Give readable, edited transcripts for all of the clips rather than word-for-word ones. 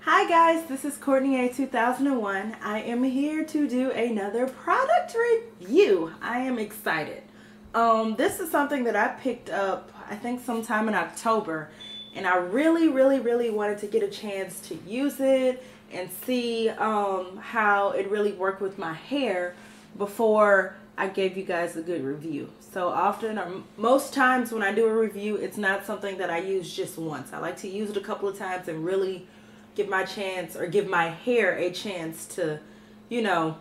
Hi guys, this is Courtney A 2001. I am here to do another product review. I am excited. This is something that I picked up, I think sometime in October, and I really wanted to get a chance to use it and see how it really worked with my hair before I gave you guys a good review. So often, or most times when I do a review, it's not something that I use just once. I like to use it a couple of times and really give my hair a chance to, you know,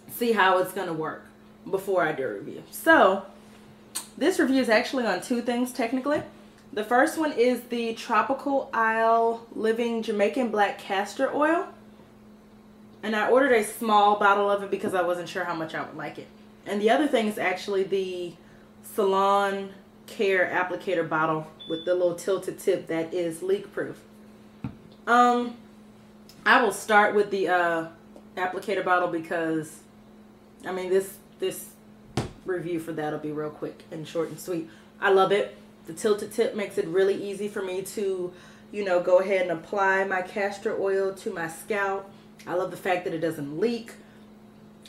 see how it's gonna work before I do a review. So this review is actually on two things technically. The first one is the Tropical Isle Living Jamaican Black Castor Oil, and I ordered a small bottle of it because I wasn't sure how much I would like it. And the other thing is actually the Salon Care Applicator bottle with the little tilted tip that is leak proof. I will start with the applicator bottle because, I mean, this review for that will be real quick and short and sweet. I love it. The tilted tip makes it really easy for me to, you know, go ahead and apply my castor oil to my scalp. I love the fact that it doesn't leak.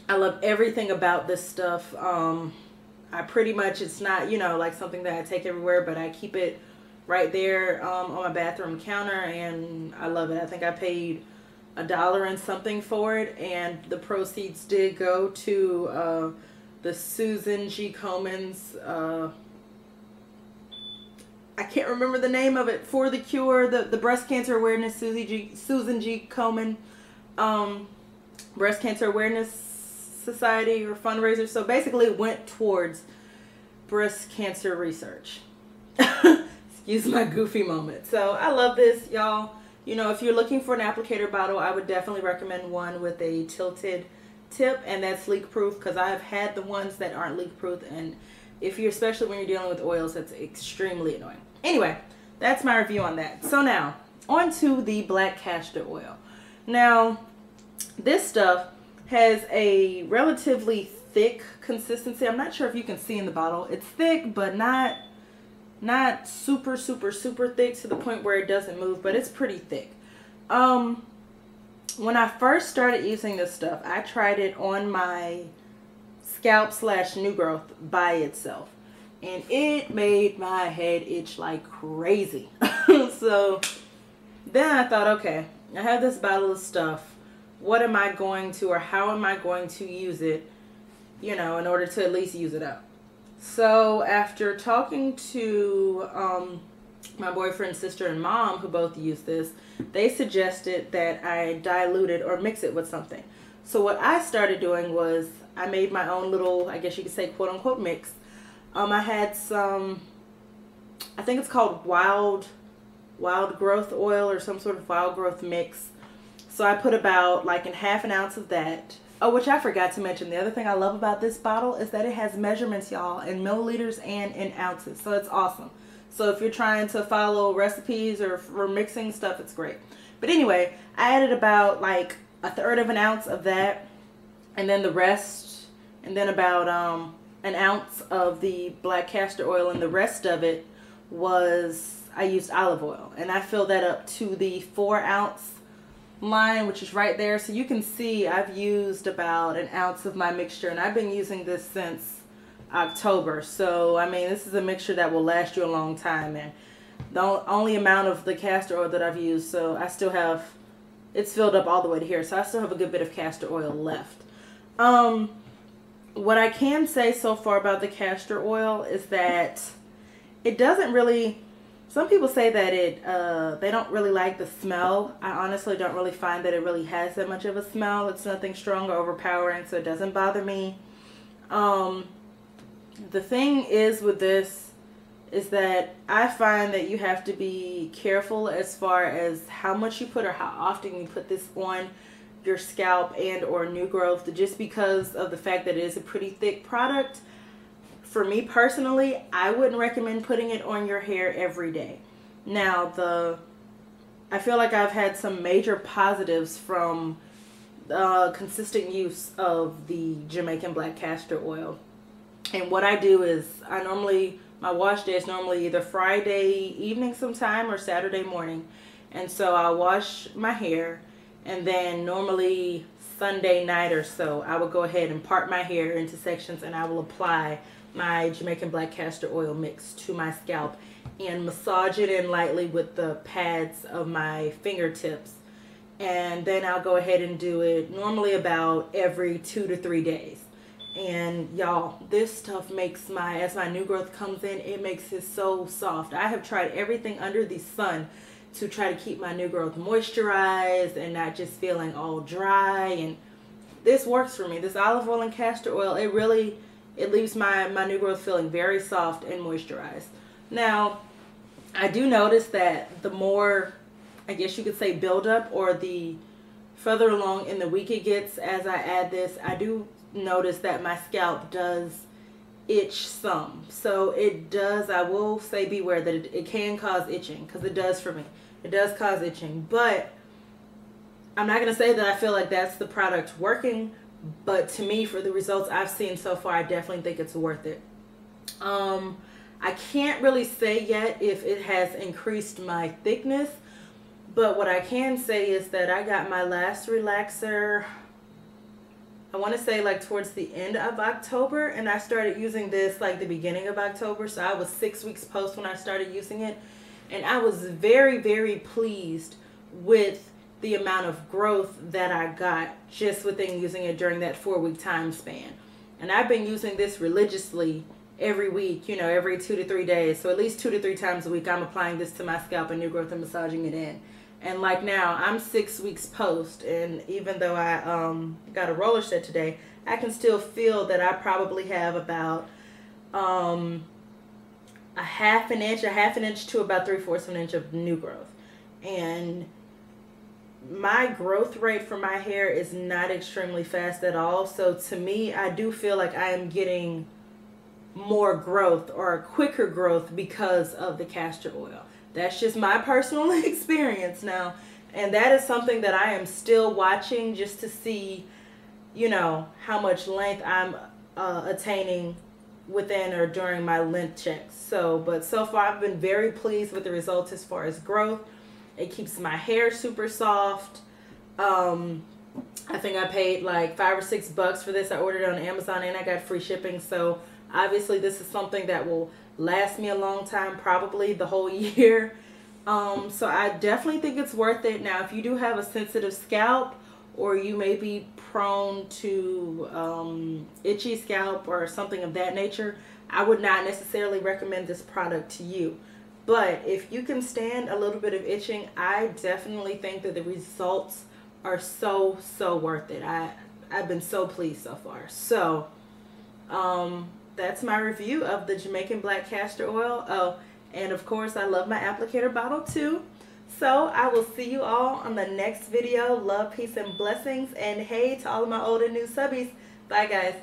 I love everything about this stuff. I pretty much, it's not, you know, like something that I take everywhere, but I keep it right there on my bathroom counter, and I love it. I think I paid $1 and something for it, and the proceeds did go to the Susan G. Komen's, I can't remember the name of it, For the Cure, the breast cancer awareness, Susan G. Komen breast cancer awareness society or fundraiser. So basically it went towards breast cancer research. Excuse my goofy moment. So I love this, y'all. You know, if you're looking for an applicator bottle, I would definitely recommend one with a tilted tip and that's leak proof, because I have had the ones that aren't leak proof, and if you're, especially when you're dealing with oils, that's extremely annoying. Anyway, that's my review on that. So now on to the black castor oil. Now this stuff has a relatively thick consistency. I'm not sure if you can see in the bottle. It's thick, but not super thick to the point where it doesn't move, but it's pretty thick. When I first started using this stuff, I tried it on my scalp / new growth by itself, and it made my head itch like crazy. So then I thought, okay, I have this bottle of stuff. What am I going to, or how am I going to use it, you know, in order to at least use it up? So after talking to my boyfriend's sister and mom, who both use this, they suggested that I dilute it or mix it with something. So what I started doing was I made my own little, I guess you could say, quote unquote mix. I had some, I think it's called wild growth oil or some sort of wild growth mix. So I put about like in half an ounce of that. Oh, which I forgot to mention. The other thing I love about this bottle is that it has measurements, y'all, in milliliters and in ounces. So it's awesome. So if you're trying to follow recipes or for mixing stuff, it's great. But anyway, I added about like 1/3 of an ounce of that, and then the rest, and then about an ounce of the black castor oil, and the rest of it was, I used olive oil, and I filled that up to the 4-ounce line, which is right there. So you can see I've used about an ounce of my mixture, and I've been using this since October. So I mean, this is a mixture that will last you a long time, and the only amount of the castor oil that I've used, so I still have, it's filled up all the way to here, so I still have a good bit of castor oil left. What I can say so far about the castor oil is that it doesn't really, some people say that it, they don't really like the smell. I honestly don't really find that it really has that much of a smell. It's nothing strong or overpowering, so it doesn't bother me. The thing is with this is that I find that you have to be careful as far as how much you put or how often you put this on your scalp and or new growth, just because of the fact that it is a pretty thick product. For me personally, I wouldn't recommend putting it on your hair every day. Now, I feel like I've had some major positives from consistent use of the Jamaican black castor oil. And what I do is, my wash day is normally either Friday evening sometime or Saturday morning. And so I'll wash my hair, and then normally Sunday night or so, I will go ahead and part my hair into sections, and I will apply my Jamaican black castor oil mix to my scalp and massage it in lightly with the pads of my fingertips. And then I'll go ahead and do it normally about every 2 to 3 days. And y'all, this stuff makes as my new growth comes in, it makes it so soft. I have tried everything under the sun to try to keep my new growth moisturized and not just feeling all dry, and this works for me. This olive oil and castor oil, it leaves my new growth feeling very soft and moisturized. Now, I do notice that the more, I guess you could say, buildup, or the further along in the week it gets as I add this, I do notice that my scalp does itch some. So it does, I will say beware that it can cause itching, because it does for me. It does cause itching, but I'm not going to say that I feel like that's the product working, but to me, for the results I've seen so far, I definitely think it's worth it. I can't really say yet if it has increased my thickness, but what I can say is that I got my last relaxer, I want to say like towards the end of October, and I started using this like the beginning of October, so I was 6 weeks post when I started using it, and I was very, very pleased with the amount of growth that I got just within using it during that 4-week time span. And I've been using this religiously every week, every 2 to 3 days. So at least 2 to 3 times a week, I'm applying this to my scalp and new growth and massaging it in. And like now, I'm 6 weeks post, and even though I got a roller set today, I can still feel that I probably have about a half an inch to about 3/4 of an inch of new growth. And my growth rate for my hair is not extremely fast at all. So to me, I do feel like I am getting more growth, or a quicker growth, because of the castor oil. That's just my personal experience now. And that is something that I am still watching, just to see, how much length I'm attaining within or during my length checks. But so far I've been very pleased with the results as far as growth. It keeps my hair super soft. I think I paid like $5 or $6 for this. I ordered it on Amazon and I got free shipping. So obviously this is something that will last me a long time, probably the whole year. So I definitely think it's worth it. Now, if you do have a sensitive scalp, or you may be prone to itchy scalp or something of that nature, I would not necessarily recommend this product to you. But if you can stand a little bit of itching, I definitely think that the results are so worth it. I've been so pleased so far. So that's my review of the Jamaican black castor oil. Oh, and of course I love my applicator bottle too. So I will see you all on the next video. Love, peace, and blessings. And hey to all of my old and new subbies. Bye guys.